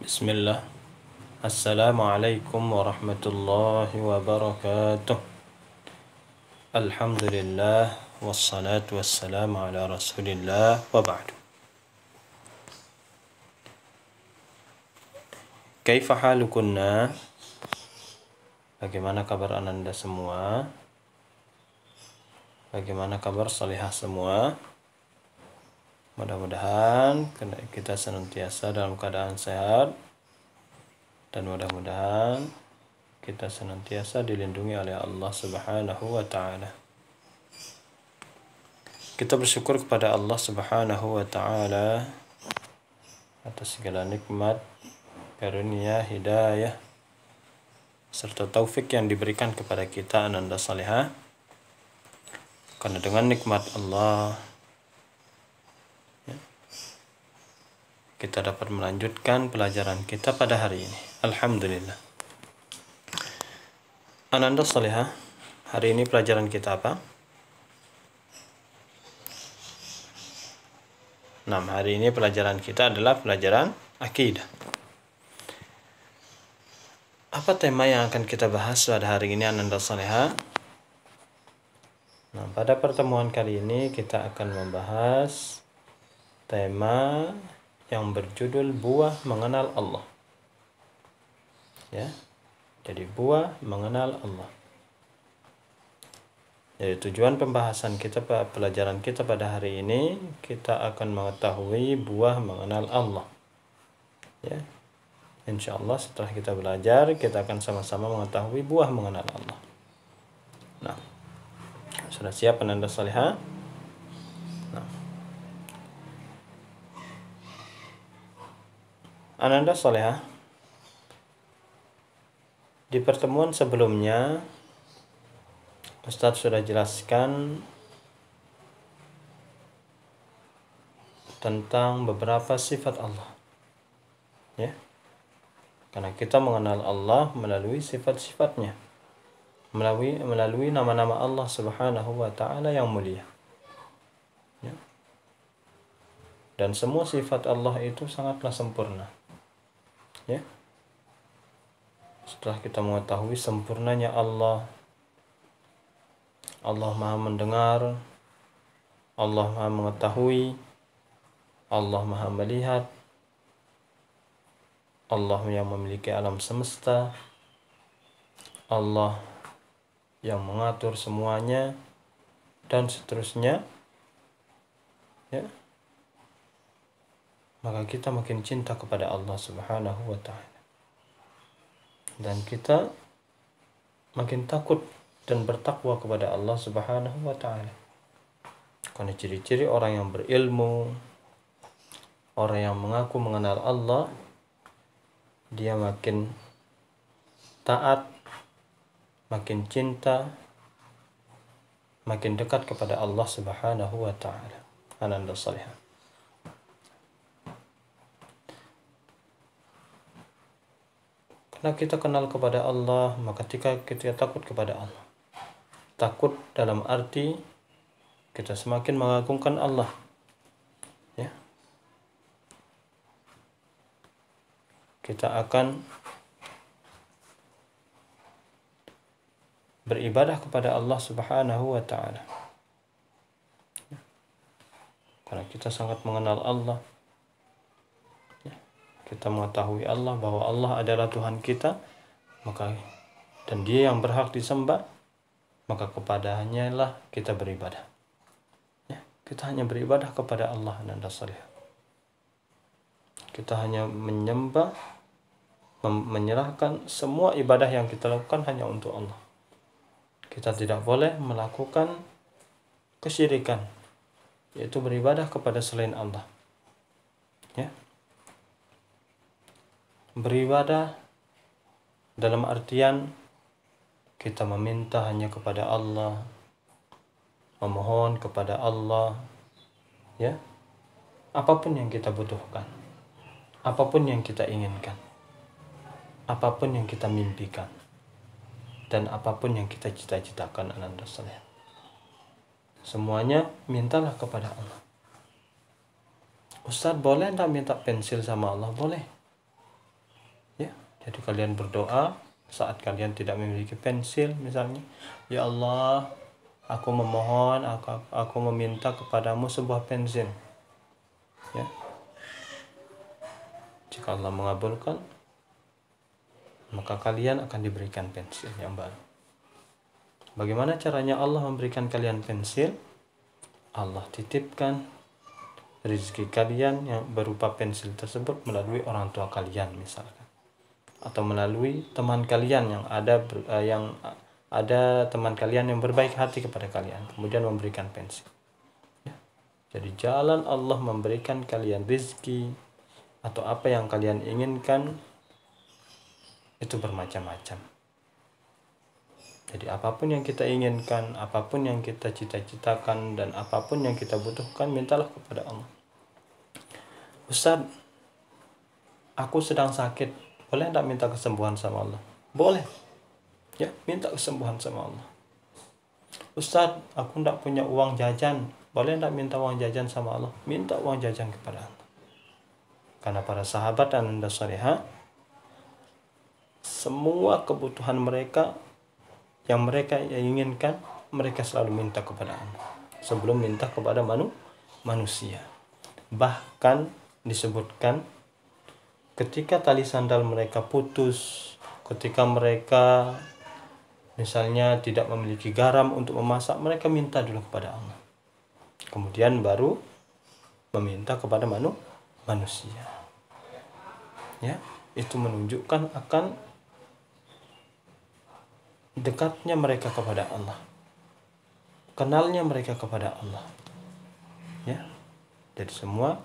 Bismillah. Assalamualaikum warahmatullahi wabarakatuh. Alhamdulillah wassalatu wassalamu ala Rasulillah wa ba'du. Kaifa halukunna? Bagaimana kabar Ananda semua? Bagaimana kabar salihah semua? Mudah-mudahan kita senantiasa dalam keadaan sehat dan mudah-mudahan kita senantiasa dilindungi oleh Allah Subhanahu wa taala. Kita bersyukur kepada Allah Subhanahu wa taala atas segala nikmat, karunia, hidayah serta taufik yang diberikan kepada kita Ananda salihah. Karena dengan nikmat Allah kita dapat melanjutkan pelajaran kita pada hari ini. Alhamdulillah. Ananda salihah, hari ini pelajaran kita apa? Nah, hari ini pelajaran kita adalah pelajaran akidah. Apa tema yang akan kita bahas pada hari ini Ananda salihah? Nah, pada pertemuan kali ini kita akan membahas tema yang berjudul buah mengenal Allah. Ya. Jadi buah mengenal Allah. Jadi tujuan pembahasan kita, pelajaran kita pada hari ini, kita akan mengetahui buah mengenal Allah. Ya. Insyaallah setelah kita belajar, kita akan sama-sama mengetahui buah mengenal Allah. Nah, sudah siap Ananda salihah? Nah. Ananda salihah, di pertemuan sebelumnya Ustadz sudah jelaskan tentang beberapa sifat Allah. Ya. Karena kita mengenal Allah melalui sifat-sifatnya, melalui nama-nama Allah Subhanahu wa taala yang mulia. Ya. Dan semua sifat Allah itu sangatlah sempurna. Ya. Setelah kita mengetahui sempurnanya Allah, Allah Maha mendengar, Allah Maha mengetahui, Allah Maha melihat, Allah yang memiliki alam semesta, Allah yang mengatur semuanya, dan seterusnya. Ya. Maka kita makin cinta kepada Allah Subhanahu wa taala. Dan kita makin takut dan bertakwa kepada Allah Subhanahu wa taala. Karena ciri-ciri orang yang berilmu, orang yang mengaku mengenal Allah, dia makin taat, makin cinta, makin dekat kepada Allah Subhanahu wa taala. Ananda salihah. Karena kita kenal kepada Allah, maka kita takut kepada Allah. Takut dalam arti kita semakin mengagungkan Allah. Ya. Kita akan beribadah kepada Allah Subhanahu wa taala. Ya. Karena kita sangat mengenal Allah. Kita mengetahui Allah, bahwa Allah adalah Tuhan kita, maka dan Dia yang berhak disembah, maka kepadanya lah kita beribadah. Ya, kita hanya beribadah kepada Allah Ananda salihah. Kita hanya menyembah, menyerahkan semua ibadah yang kita lakukan hanya untuk Allah. Kita tidak boleh melakukan kesyirikan, yaitu beribadah kepada selain Allah. Ya. Beribadah dalam artian kita meminta hanya kepada Allah, memohon kepada Allah, ya, apapun yang kita butuhkan, apapun yang kita inginkan, apapun yang kita mimpikan, dan apapun yang kita cita-citakan Ananda salihah. Semuanya mintalah kepada Allah. Ustadz, boleh enggak minta pensil sama Allah? Boleh. Jadi kalian berdoa saat kalian tidak memiliki pensil misalnya, ya Allah, aku memohon, aku meminta kepadamu sebuah pensil. Ya. Jika Allah mengabulkan, maka kalian akan diberikan pensil yang baru. Bagaimana caranya Allah memberikan kalian pensil? Allah titipkan rezeki kalian yang berupa pensil tersebut melalui orang tua kalian misalkan, atau melalui teman kalian yang ada teman kalian yang berbaik hati kepada kalian kemudian memberikan pensil. Ya. Jadi jalan Allah memberikan kalian rezeki atau apa yang kalian inginkan itu bermacam-macam. Jadi apapun yang kita inginkan, apapun yang kita cita-citakan, dan apapun yang kita butuhkan, mintalah kepada Allah. Ustaz, aku sedang sakit, boleh tidak minta kesembuhan sama Allah? Boleh. Ya, minta kesembuhan sama Allah. Ustaz, aku tidak punya uang jajan, boleh tidak minta uang jajan sama Allah? Minta uang jajan kepada Allah. Karena para sahabat Ananda Salihah, semua kebutuhan mereka yang mereka inginkan, mereka selalu minta kepada Allah sebelum minta kepada manusia. Bahkan disebutkan ketika tali sandal mereka putus, ketika mereka misalnya tidak memiliki garam untuk memasak, mereka minta dulu kepada Allah, kemudian baru meminta kepada manusia. Ya, itu menunjukkan akan dekatnya mereka kepada Allah, kenalnya mereka kepada Allah. Ya, jadi semua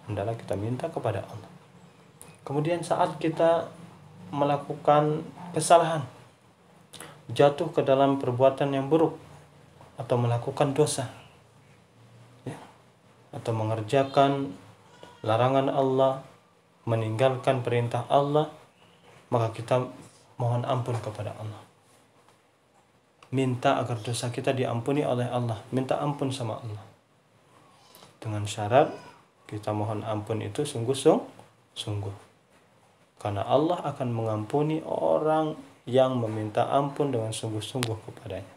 hendaklah kita minta kepada Allah. Kemudian saat kita melakukan kesalahan, jatuh ke dalam perbuatan yang buruk, atau melakukan dosa, ya, atau mengerjakan larangan Allah, meninggalkan perintah Allah, maka kita mohon ampun kepada Allah. Minta agar dosa kita diampuni oleh Allah, minta ampun sama Allah. Dengan syarat kita mohon ampun itu sungguh-sungguh. Karena Allah akan mengampuni orang yang meminta ampun dengan sungguh-sungguh kepadanya.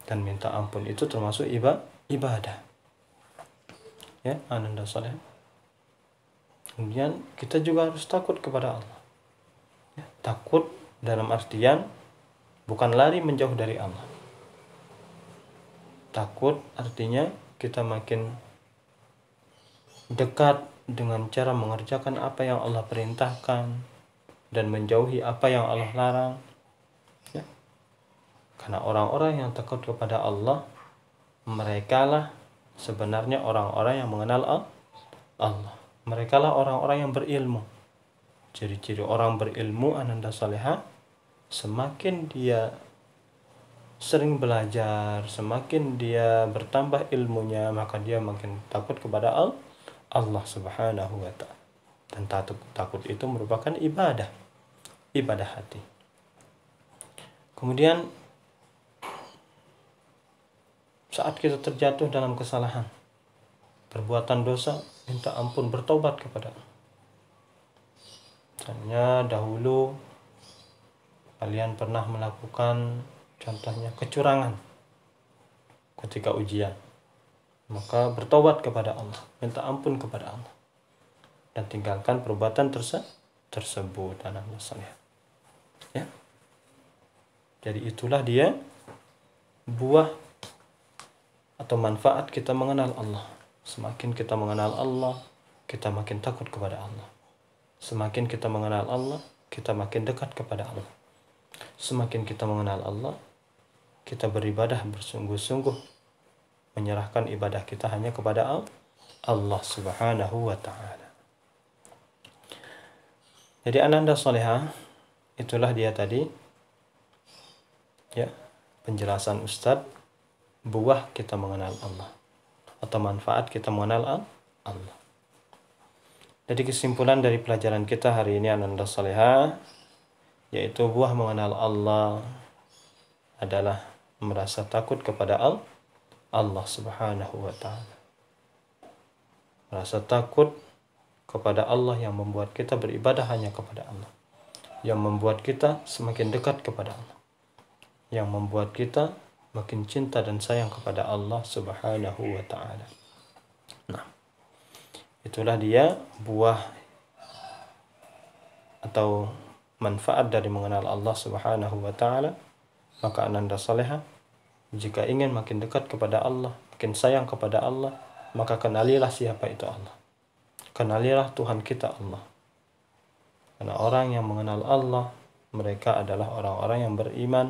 Dan minta ampun itu termasuk ibadah. Ya, Ananda Saleh. Kemudian kita juga harus takut kepada Allah. Ya, takut dalam artian bukan lari menjauh dari Allah. Takut artinya kita makin dekat dengan cara mengerjakan apa yang Allah perintahkan dan menjauhi apa yang Allah larang. Ya. Karena orang-orang yang takut kepada Allah, merekalah sebenarnya orang-orang yang mengenal Allah. Merekalah orang-orang yang berilmu. Ciri-ciri orang berilmu Ananda Salihah, semakin dia sering belajar, semakin dia bertambah ilmunya, maka dia makin takut kepada Allah Subhanahu wa ta'ala. Dan takut itu merupakan ibadah hati. Kemudian saat kita terjatuh dalam kesalahan, perbuatan dosa, minta ampun, bertobat kepada Allah. Misalnya dahulu kalian pernah melakukan contohnya kecurangan ketika ujian, maka bertobat kepada Allah, minta ampun kepada Allah, dan tinggalkan perbuatan tersebut. Ananda Salihah. Ya. Jadi itulah dia buah atau manfaat kita mengenal Allah. Semakin kita mengenal Allah, kita makin takut kepada Allah. Semakin kita mengenal Allah, kita makin dekat kepada Allah. Semakin kita mengenal Allah, kita beribadah bersungguh-sungguh, menyerahkan ibadah kita hanya kepada Allah Subhanahu wa ta'ala. Jadi Ananda Salihah, itulah dia tadi, ya, penjelasan Ustadz, buah kita mengenal Allah atau manfaat kita mengenal Allah. Jadi kesimpulan dari pelajaran kita hari ini Ananda Salihah, yaitu buah mengenal Allah adalah merasa takut kepada Allah Subhanahu wa ta'ala. Merasa takut kepada Allah yang membuat kita beribadah hanya kepada Allah. yang membuat kita semakin dekat kepada Allah, yang membuat kita makin cinta dan sayang kepada Allah Subhanahu wa ta'ala. Nah, itulah dia buah atau manfaat dari mengenal Allah Subhanahu wa ta'ala. Maka ananda salehah, jika ingin makin dekat kepada Allah, makin sayang kepada Allah, maka kenalilah siapa itu Allah. Kenalilah Tuhan kita Allah. Karena orang yang mengenal Allah, mereka adalah orang-orang yang beriman,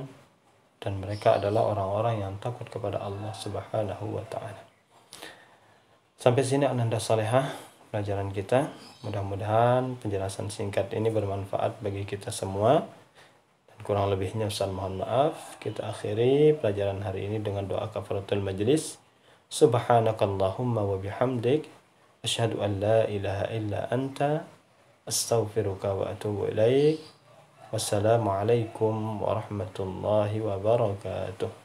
dan mereka adalah orang-orang yang takut kepada Allah Subhanahu wa ta'ala. Sampai sini ananda salehah pelajaran kita. Mudah-mudahan penjelasan singkat ini bermanfaat bagi kita semua. Dan kurang lebihnya Ustaz mohon maaf. Kita akhiri pelajaran hari ini dengan doa kafaratul majlis. Subhanakallahumma wa bihamdik, asyhadu an la ilaha illa anta, astaghfiruka wa atubu ilaik. Wassalamualaikum warahmatullahi wabarakatuh.